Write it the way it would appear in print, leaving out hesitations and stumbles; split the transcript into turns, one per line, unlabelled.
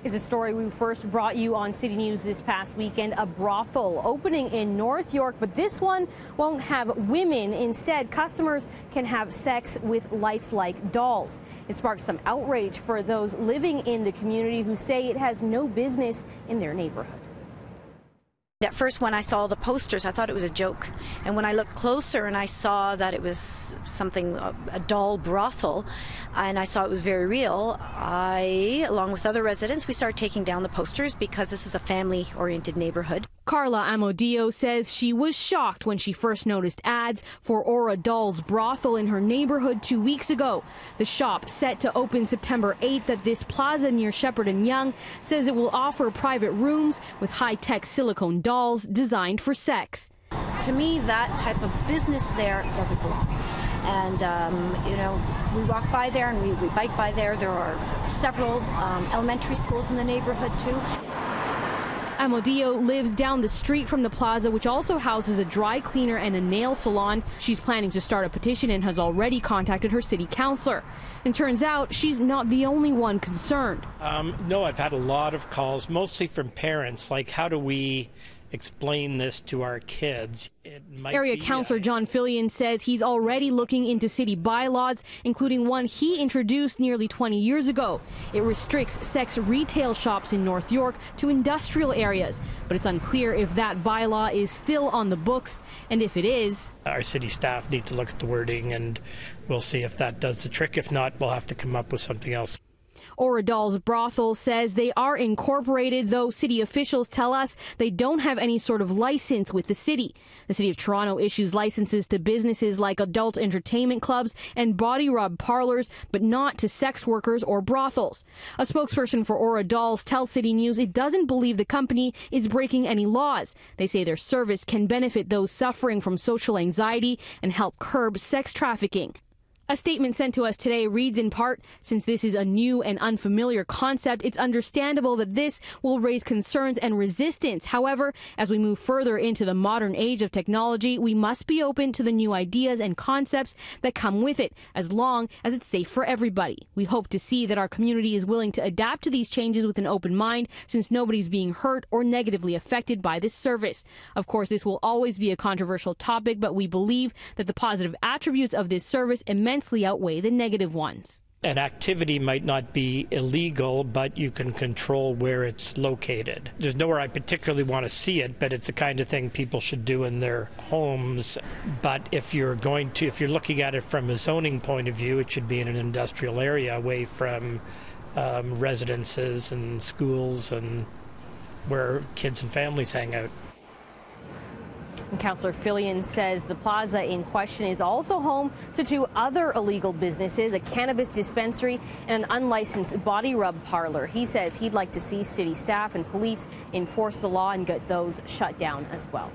It's a story we first brought you on City News this past weekend. A brothel opening in North York, but this one won't have women. Instead, customers can have sex with lifelike dolls. It sparked some outrage for those living in the community who say it has no business in their neighborhood.
At first, when I saw the posters, I thought it was a joke. And when I looked closer and I saw that it was something, a doll brothel, and I saw it was very real, along with other residents, we started taking down the posters because this is a family-oriented neighborhood.
Carla Amodio says she was shocked when she first noticed ads for Aura Doll's brothel in her neighborhood 2 weeks ago. The shop, set to open September 8th at this plaza near Sheppard and Yonge, says it will offer private rooms with high-tech silicone dolls designed for sex.
To me, that type of business there doesn't belong. And, you know, we walk by there and we bike by there. There are several elementary schools in the neighborhood, too.
Amodio lives down the street from the plaza, which also houses a dry cleaner and a nail salon. She's planning to start a petition and has already contacted her city councillor. And turns out she's not the only one concerned.
No, I've had a lot of calls, mostly from parents, like, how do we explain this to our kids?
Area Councillor John Fillion says he's already looking into city bylaws, including one he introduced nearly 20 years ago. It restricts sex retail shops in North York to industrial areas, but it's unclear if that bylaw is still on the books, and if it is,
our city staff need to look at the wording and we'll see if that does the trick. If not, we'll have to come up with something else.
Aura Doll's brothel says they are incorporated, though city officials tell us they don't have any sort of license with the city. The City of Toronto issues licenses to businesses like adult entertainment clubs and body rub parlors, but not to sex workers or brothels. A spokesperson for Aura Dolls tells City News it doesn't believe the company is breaking any laws. They say their service can benefit those suffering from social anxiety and help curb sex trafficking. A statement sent to us today reads in part, since this is a new and unfamiliar concept, it's understandable that this will raise concerns and resistance. However, as we move further into the modern age of technology, we must be open to the new ideas and concepts that come with it, as long as it's safe for everybody. We hope to see that our community is willing to adapt to these changes with an open mind, since nobody's being hurt or negatively affected by this service. Of course, this will always be a controversial topic, but we believe that the positive attributes of this service immensely outweigh the negative ones.
An activity might not be illegal, but you can control where it's located. There's nowhere I particularly want to see it, but it's the kind of thing people should do in their homes. But if you're looking at it from a zoning point of view, it should be in an industrial area away from residences and schools and where kids and families hang out.
And Councillor Fillion says the plaza in question is also home to 2 other illegal businesses, a cannabis dispensary and an unlicensed body rub parlor. He says he'd like to see city staff and police enforce the law and get those shut down as well.